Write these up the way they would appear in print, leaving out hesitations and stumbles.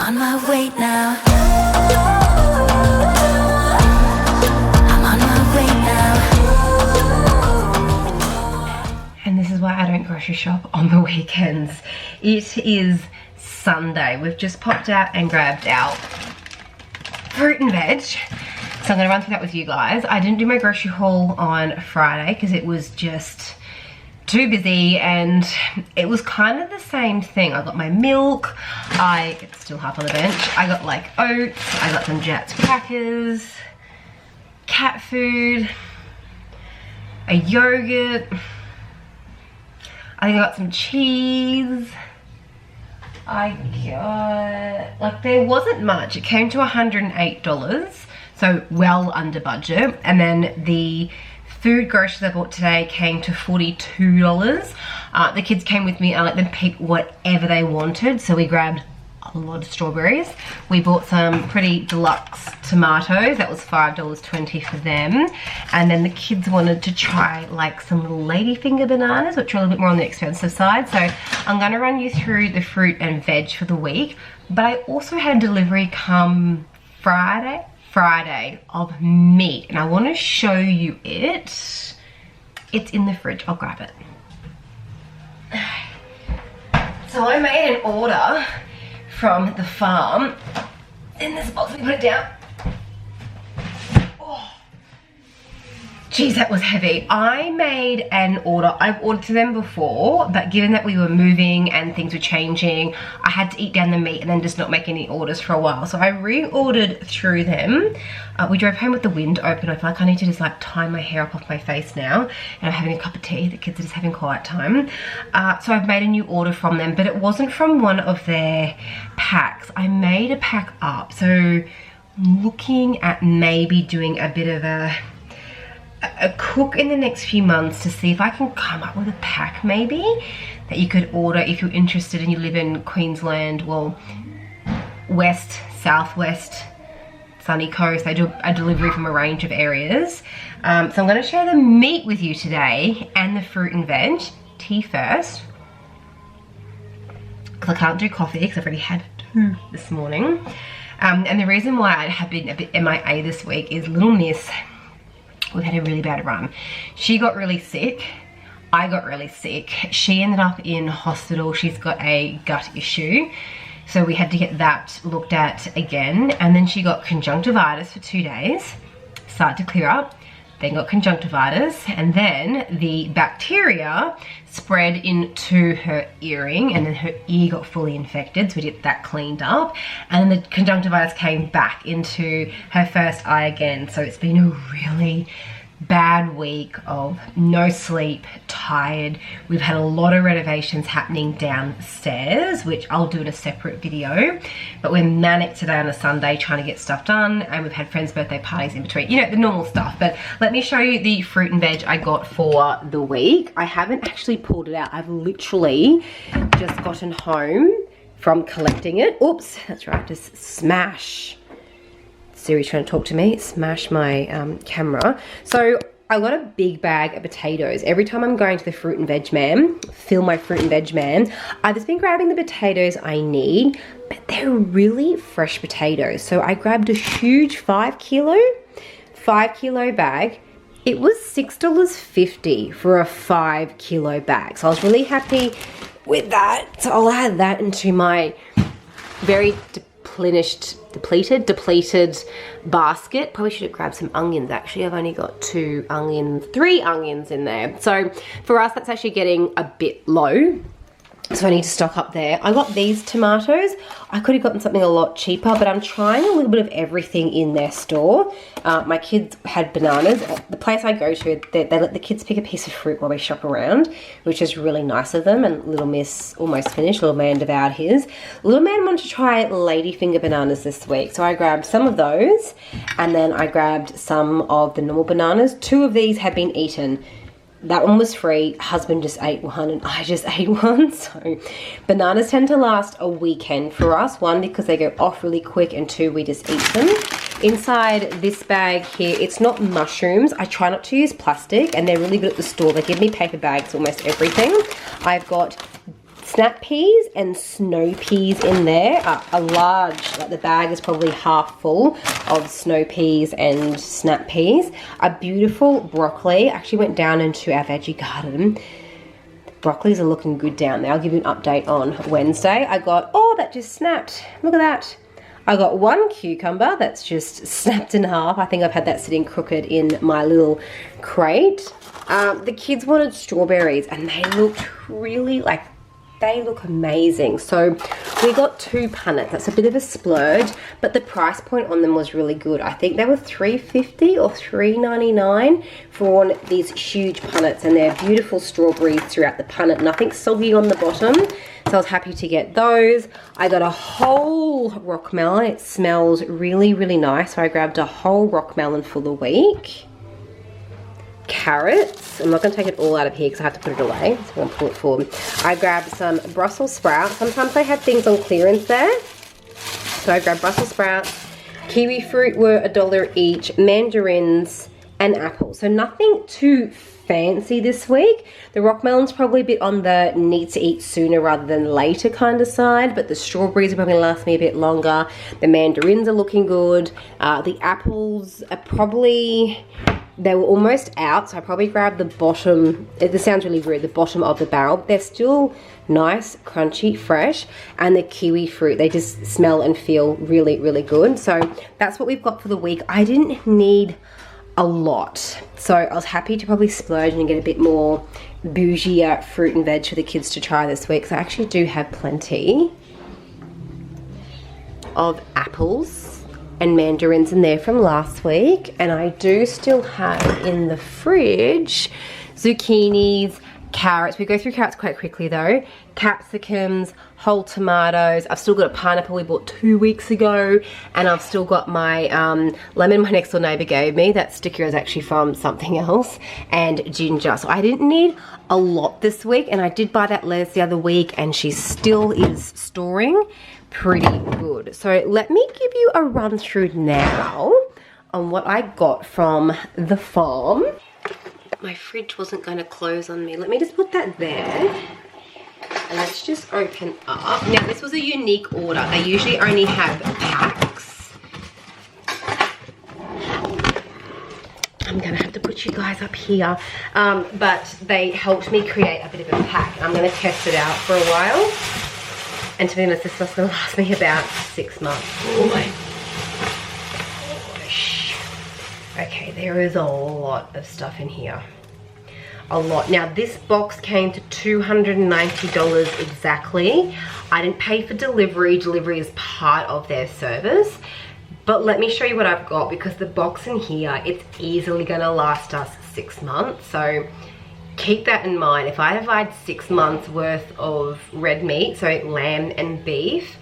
I'm on my way now. I'm on my way now. And this is why I don't grocery shop on the weekends. It is Sunday. We've just popped out and grabbed our fruit and veg. So I'm gonna run through that with you guys. I didn't do my grocery haul on Friday because it was just too busy, and it was kind of the same thing. I got my milk, it's still half on the bench. I got like oats, I got some Jats crackers, cat food, a yogurt, I think I got some cheese. I got, like, there wasn't much. It came to $108, so well under budget. And then the food groceries I bought today came to $42. The kids came with me. I let them pick whatever they wanted. So we grabbed a lot of strawberries. We bought some pretty deluxe tomatoes. That was $5.20 for them. And then the kids wanted to try like some little ladyfinger bananas, which are a little bit more on the expensive side. So I'm gonna run you through the fruit and veg for the week. But I also had delivery come Friday of meat, and I want to show you it. It's in the fridge. I'll grab it. So I made an order from the farm in this box. Let me put it down. Oh, geez, that was heavy. I made an order. I've ordered to them before, but given that we were moving and things were changing, I had to eat down the meat and then just not make any orders for a while. So I reordered through them. We drove home with the window open. I feel like I need to just like tie my hair up off my face now. And I'm having a cup of tea. The kids are just having quiet time. So I've made a new order from them, but it wasn't from one of their packs. I made a pack up. So I'm looking at maybe doing a bit of a cook in the next few months to see if I can come up with a pack maybe that you could order if you're interested and you live in Queensland, well, west, southwest, sunny coast. They do a delivery from a range of areas. So I'm going to share the meat with you today and the fruit and veg. Tea first, because I can't do coffee because I've already had 2 this morning. And the reason why I have been a bit MIA this week is little miss. We've had a really bad run. She got really sick. I got really sick. She ended up in hospital. She's got a gut issue. So we had to get that looked at again. And then she got conjunctivitis for 2 days. Started to clear up. Then got conjunctivitis. And then the bacteria spread into her earring. And then her ear got fully infected. So we did that cleaned up. And then the conjunctivitis came back into her first eye again. So it's been a really bad week of no sleep, tired. We've had a lot of renovations happening downstairs, which I'll do in a separate video, but we're manic today on a Sunday trying to get stuff done, and we've had friends' birthday parties in between, you know, the normal stuff. But let me show you the fruit and veg I got for the week. I haven't actually pulled it out. I've literally just gotten home from collecting it. Oops, that's right, just smash. Siri's trying to talk to me, smash my camera. So I got a big bag of potatoes. Every time I'm going to the fruit and veg man, fill my fruit and veg man, I've just been grabbing the potatoes I need, but they're really fresh potatoes. So I grabbed a huge 5 kilo bag. It was $6.50 for a 5 kilo bag. So I was really happy with that. So I'll add that into my very depleted basket. Probably should have grabbed some onions actually. I've only got 3 onions in there. So for us, that's actually getting a bit low. So I need to stock up there. I got these tomatoes. I could have gotten something a lot cheaper, but I'm trying a little bit of everything in their store. My kids had bananas. The place I go to, they let the kids pick a piece of fruit while we shop around, which is really nice of them. And little miss almost finished. Little man devoured his. Little man wanted to try ladyfinger bananas this week. So I grabbed some of those, and then I grabbed some of the normal bananas. 2 of these had been eaten. That one was free. Husband just ate one and I just ate one. So bananas tend to last a weekend for us. 1, because they go off really quick, and 2, we just eat them. Inside this bag here, it's not mushrooms. I try not to use plastic, and they're really good at the store. They give me paper bags for almost everything. I've got snap peas and snow peas in there. A large, like the bag is probably half full of snow peas and snap peas. A beautiful broccoli. I actually went down into our veggie garden. Broccolis are looking good down there. I'll give you an update on Wednesday. I got, oh, that just snapped. Look at that. I got one cucumber that's just snapped in half. I think I've had that sitting crooked in my little crate. The kids wanted strawberries and they looked really like, they look amazing. So we got 2 punnets. That's a bit of a splurge, but the price point on them was really good. I think they were $3.50 or $3.99 for one of these huge punnets, and they're beautiful strawberries throughout the punnet. Nothing soggy on the bottom. So I was happy to get those. I got a whole rock melon. It smells really, really nice. So I grabbed a whole rock melon for the week. Carrots. I'm not going to take it all out of here because I have to put it away. So I'm going to pull it forward. I grabbed some Brussels sprouts. Sometimes they had things on clearance there. So I grabbed Brussels sprouts. Kiwi fruit were $1 each. Mandarins and apples. So nothing too fancy this week. The rock melon's probably a bit on the need to eat sooner rather than later kind of side, but the strawberries are probably going to last me a bit longer. The mandarins are looking good. The apples are probably, they were almost out, so I probably grabbed the bottom, this sounds really weird, the bottom of the barrel. They're still nice, crunchy, fresh, and the kiwi fruit, they just smell and feel really, really good. So that's what we've got for the week. I didn't need a lot, so I was happy to probably splurge and get a bit more bougie fruit and veg for the kids to try this week. So I actually do have plenty of apples and mandarins in there from last week, and I do still have in the fridge zucchinis, carrots. We go through carrots quite quickly though. Capsicums, whole tomatoes. I've still got a pineapple we bought 2 weeks ago, and I've still got my lemon my next door neighbour gave me. That sticker is actually from something else, and ginger. So I didn't need a lot this week, and I did buy that lettuce the other week, and she still is storing pretty good. So let me give you a run through now on what I got from the farm. My fridge wasn't going to close on me. Let me just put that there. And let's just open up. Now this was a unique order. They usually only have packs. I'm going to have to put you guys up here. But they helped me create a bit of a pack. I'm going to test it out for a while. And to be honest, this stuff's going to last me about 6 months. Oh my gosh. Okay, there is a lot of stuff in here. A lot. Now this box came to $290 exactly. I didn't pay for delivery. Delivery is part of their service. But let me show you what I've got, because the box in here, it's easily going to last us 6 months. So keep that in mind. If I divide 6 months worth of red meat, so lamb and beef,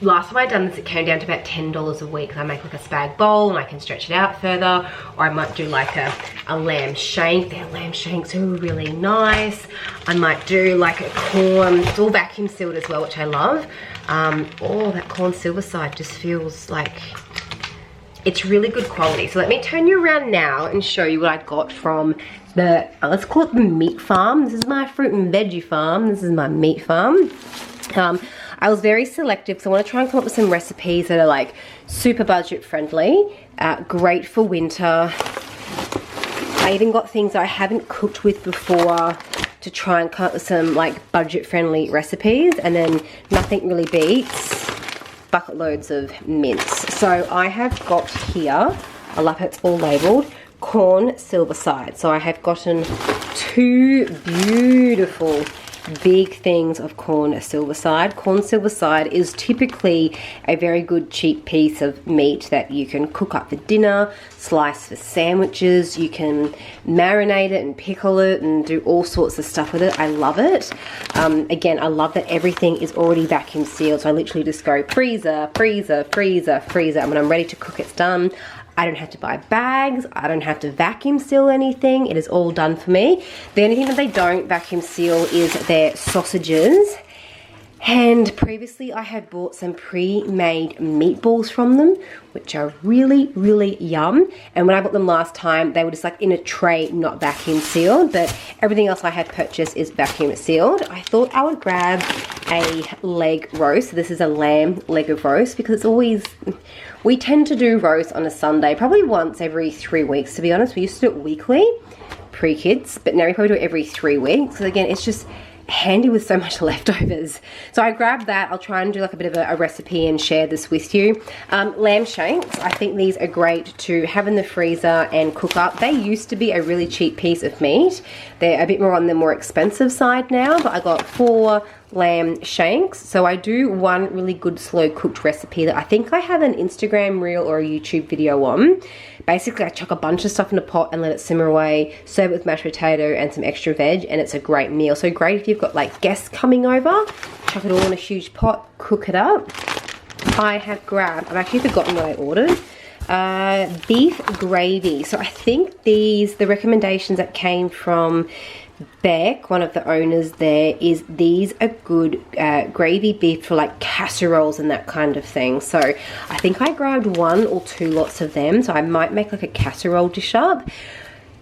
last time I done this, it came down to about $10 a week. I make like a spag bowl and I can stretch it out further, or I might do like a lamb shank. Their lamb shanks are really nice. I might do like a corn, it's all vacuum sealed as well, which I love. Oh, that corn silver side just feels like it's really good quality. So let me turn you around now and show you what I got from the, let's call it the meat farm. This is my fruit and veggie farm. This is my meat farm. I was very selective, so I want to try and come up with some recipes that are like super budget friendly, great for winter. I even got things I haven't cooked with before to try and come up with some like budget friendly recipes, and then nothing really beats bucket loads of mince. So I have got here, I love how it's all labelled, corn silver side. So I have gotten 2 beautiful big things of corn silver side. Corn silver side is typically a very good cheap piece of meat that you can cook up for dinner, slice for sandwiches, you can marinate it and pickle it and do all sorts of stuff with it. I love it. Again, I love that everything is already vacuum sealed, so I literally just go freezer, freezer, freezer, freezer, and when I'm ready to cook, it's done. I don't have to buy bags, I don't have to vacuum seal anything, it is all done for me. The only thing that they don't vacuum seal is their sausages And previously I had bought some pre-made meatballs from them, which are really, really yum. And when I bought them last time, they were just like in a tray, not vacuum sealed, but everything else I had purchased is vacuum sealed. I thought I would grab a leg roast. This is a lamb leg of roast because it's always, we tend to do roast on a Sunday, probably once every 3 weeks, to be honest. We used to do it weekly, pre-kids, but now we probably do it every 3 weeks. So again, it's just handy with so much leftovers. So I grabbed that. I'll try and do like a bit of a recipe and share this with you. Lamb shanks, I think these are great to have in the freezer and cook up. They used to be a really cheap piece of meat. They're a bit more on the more expensive side now, but I got 4 lamb shanks. So I do one really good slow cooked recipe that I think I have an Instagram reel or a YouTube video on. Basically, I chuck a bunch of stuff in a pot and let it simmer away, serve it with mashed potato and some extra veg, and it's a great meal. So great if you've got like guests coming over, chuck it all in a huge pot, cook it up. I have grabbed, I've actually forgotten what I ordered, beef gravy. So I think the recommendations that came from Beck, one of the owners there, is these are good gravy beef for like casseroles and that kind of thing. So I think I grabbed 1 or 2 lots of them, so I might make like a casserole dish up.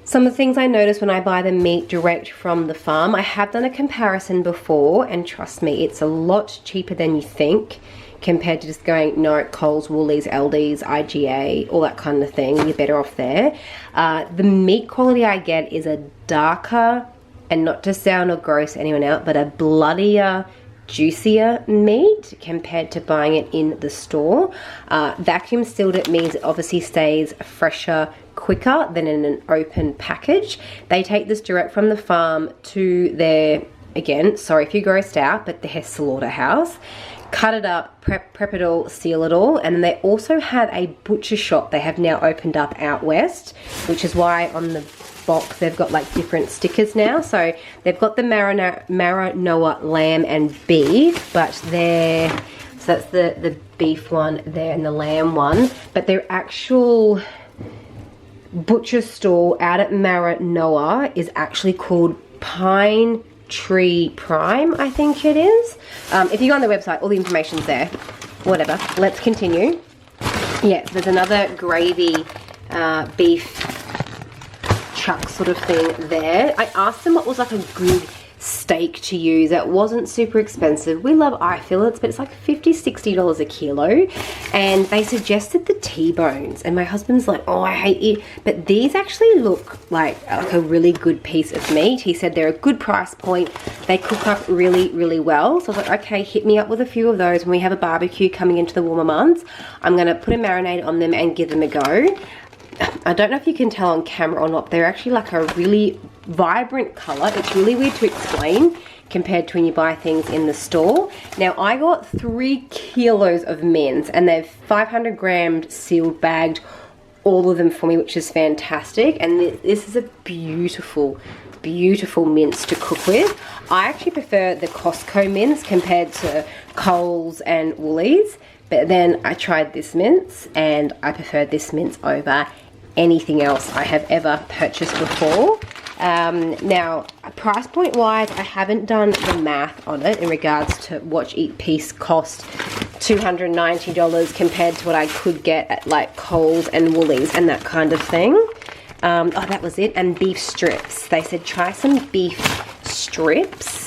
Some of the things I notice when I buy the meat direct from the farm, I have done a comparison before, and trust me, it's a lot cheaper than you think compared to just going, no, Coles, Woolies, Aldi's, IGA, all that kind of thing. You're better off there. The meat quality I get is a darker, and not to sound or gross anyone out, but a bloodier, juicier meat compared to buying it in the store. Vacuum sealed, it means it obviously stays fresher quicker than in an open package. They take this direct from the farm to their, again, sorry if you're grossed out, but their slaughterhouse. Cut it up, prep it all, seal it all, and then they also have a butcher shop they have now opened up out west, which is why on the box they've got like different stickers now. So they've got the Maranoa lamb and beef, but so that's the beef one there and the lamb one, but their actual butcher store out at Maranoa is actually called Pine Tree Prime, I think it is. If you go on the website, all the information's there. Whatever, let's continue. Yeah, there's another gravy beef chuck sort of thing there. I asked them what was like a good steak to use that wasn't super expensive. We love eye fillets, but it's like $50-$60 a kilo, and they suggested the T-bones, and my husband's like, oh, I hate it, but these actually look like a really good piece of meat. He said they're a good price point, they cook up really, really well. So I was like, okay, hit me up with a few of those when we have a barbecue coming into the warmer months. I'm gonna put a marinade on them and give them a go. I don't know if you can tell on camera or not, they're actually like a really vibrant color. It's really weird to explain compared to when you buy things in the store. Now I got 3 kilos of mince, and they've 500 grams sealed bagged, all of them for me, which is fantastic. And this is a beautiful, beautiful mince to cook with. I actually prefer the Costco mince compared to Coles and Woolies, but then I tried this mince and I preferred this mince over anything else I have ever purchased before. Now, price point wise, I haven't done the math on it in regards to what each piece cost. $290 compared to what I could get at like Coles and Woolies and that kind of thing. Oh, that was it. And beef strips. They said try some beef strips.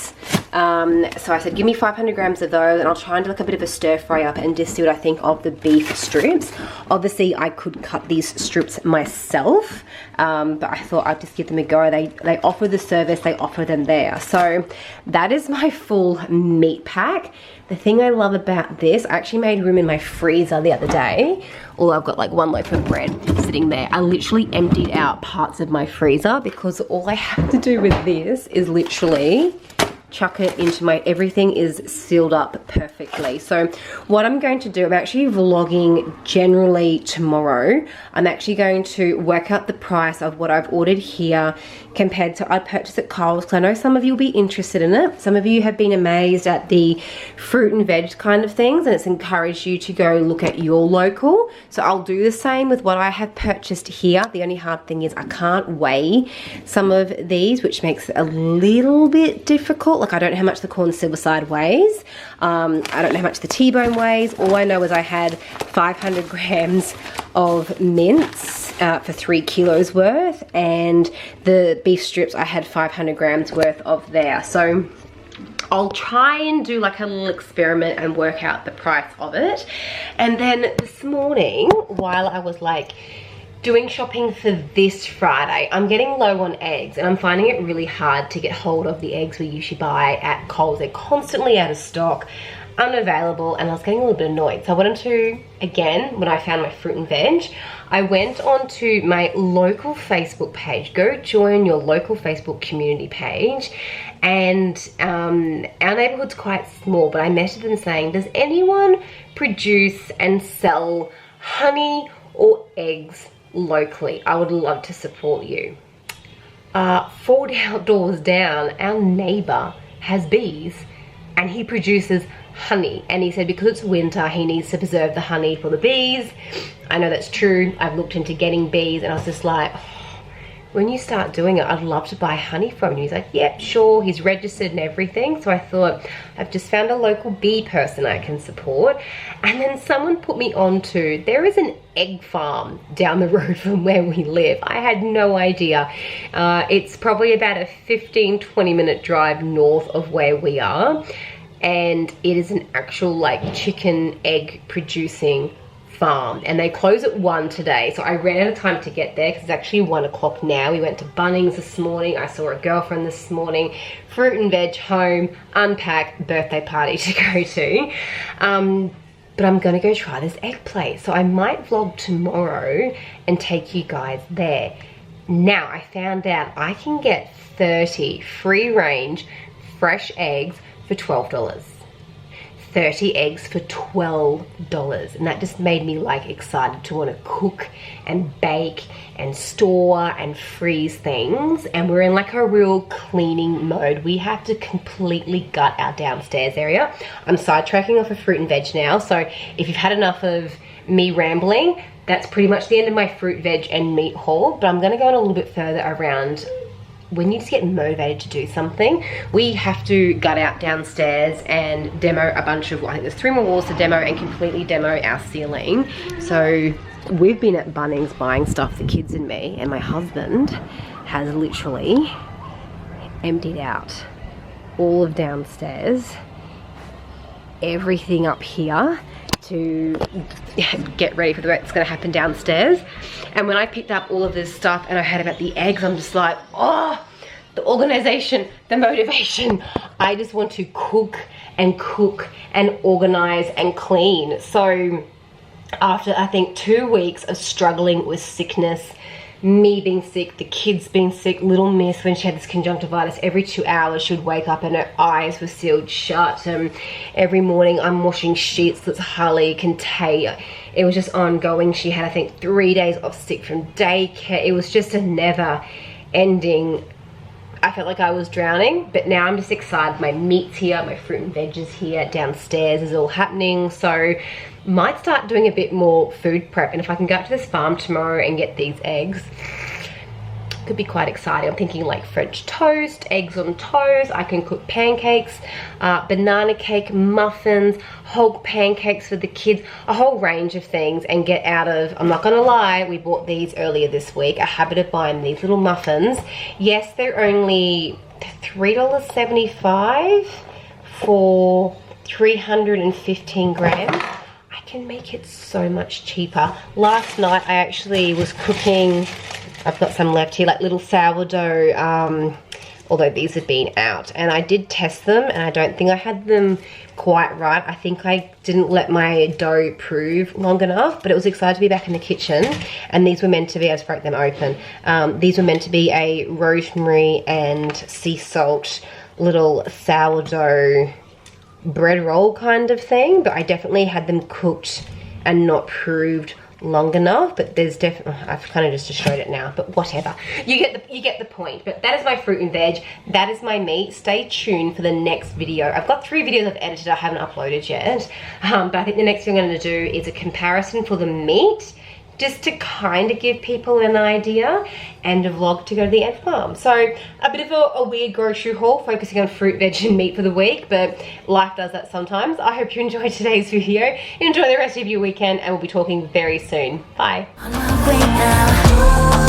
So I said give me 500 grams of those, and I'll try and do like a bit of a stir fry up and just see what I think of the beef strips. Obviously I could cut these strips myself, but I thought I'd just give them a go. They offer the service, they offer them there. So that is my full meat pack. The thing I love about this, I actually made room in my freezer the other day. I've got like 1 loaf of bread sitting there. I literally emptied out parts of my freezer because all I have to do with this is literally chuck it into my, everything is sealed up perfectly. So what I'm going to do, I'm actually vlogging generally tomorrow. I'm actually going to work out the price of what I've ordered here, compared to I'd purchase at Coles, because I know some of you will be interested in it. Some of you have been amazed at the fruit and veg kind of things, and it's encouraged you to go look at your local. So I'll do the same with what I have purchased here. The only hard thing is I can't weigh some of these, which makes it a little bit difficult. Like, I don't know how much the corn silver side weighs. I don't know how much the T-bone weighs. All I know is I had 500 grams of mince for 3 kilos worth, and the beef strips I had 500 grams worth of there. So I'll try and do like a little experiment and work out the price of it. And then this morning, while I was like doing shopping for this Friday, I'm getting low on eggs, and I'm finding it really hard to get hold of the eggs we usually buy at Coles. They're constantly out of stock, unavailable, and I was getting a little bit annoyed. So I wanted to, again, when I found my fruit and veg, I went onto my local Facebook page. Go join your local Facebook community page. And our neighborhood's quite small, but I messaged them saying, does anyone produce and sell honey or eggs locally? I would love to support you. 4 doors down, our neighbor has bees, and he produces honey, and he said because it's winter he needs to preserve the honey for the bees. I know that's true. I've looked into getting bees, and I was just like, when you start doing it, I'd love to buy honey from you. He's like, yeah, sure. He's registered and everything. So I thought, I've just found a local bee person I can support. And then someone put me on to, there is an egg farm down the road from where we live. I had no idea. It's probably about a 15-20 minute drive north of where we are. And it is an actual like chicken egg producing farm, and they close at 1 today, so I ran out of time to get there because it's actually 1 o'clock now. We went to Bunnings this morning. I saw a girlfriend this morning, fruit and veg home, unpack, birthday party to go to. But I'm gonna go try this egg place, so I might vlog tomorrow and take you guys there. Now I found out I can get 30 free range fresh eggs for $12. 30 eggs for $12, and that just made me like excited to want to cook and bake and store and freeze things. And we're in like a real cleaning mode. We have to completely gut our downstairs area. I'm sidetracking off of fruit and veg now, so if you've had enough of me rambling, that's pretty much the end of my fruit, veg and meat haul. But I'm going to go on a little bit further around when you just get motivated to do something. We have to gut out downstairs and demo a bunch of, I think there's 3 more walls to demo, and completely demo our ceiling. So we've been at Bunnings buying stuff, the kids and me, and my husband has literally emptied out all of downstairs, everything up here, to get ready for the work that's going to happen downstairs. And when I picked up all of this stuff and I heard about the eggs, I'm just like, oh, the organization, the motivation. I just want to cook and organize and clean. So after I think 2 weeks of struggling with sickness, me being sick, the kids being sick, little miss, when she had this conjunctivitis, every 2 hours she would wake up and her eyes were sealed shut. Every morning I'm washing sheets that Harley can take. It was just ongoing. She had, I think, 3 days off sick from daycare. It was just a never ending. I felt like I was drowning, but now I'm just excited. My meat's here, my fruit and veg is here, downstairs is all happening. So might start doing a bit more food prep, and if I can go up to this farm tomorrow and get these eggs, could be quite exciting. I'm thinking like French toast, eggs on toast. I can cook pancakes, banana cake, muffins, whole pancakes for the kids, a whole range of things, and get out of, I'm not gonna lie, we bought these earlier this week, a habit of buying these little muffins. Yes, they're only $3.75 for 315 grams. I can make it so much cheaper. Last night I actually was cooking, I've got some left here, like little sourdough, although these have been out, and I did test them and I don't think I had them quite right. I think I didn't let my dough prove long enough, but it was excited to be back in the kitchen. And these were meant to be, I just broke them open, these were meant to be a rosemary and sea salt little sourdough bread roll kind of thing, but I definitely had them cooked and not proved long enough, but there's definitely, I've kind of just showed it now, but whatever. You get the point. But that is my fruit and veg. That is my meat. Stay tuned for the next video. I've got 3 videos I've edited I haven't uploaded yet, but I think the next thing I'm going to do is a comparison for the meat, just to kind of give people an idea, and a vlog to go to the ant farm. So a bit of a weird grocery haul focusing on fruit, veg and meat for the week, but life does that sometimes. I hope you enjoyed today's video. Enjoy the rest of your weekend, and we'll be talking very soon. Bye. On my way now.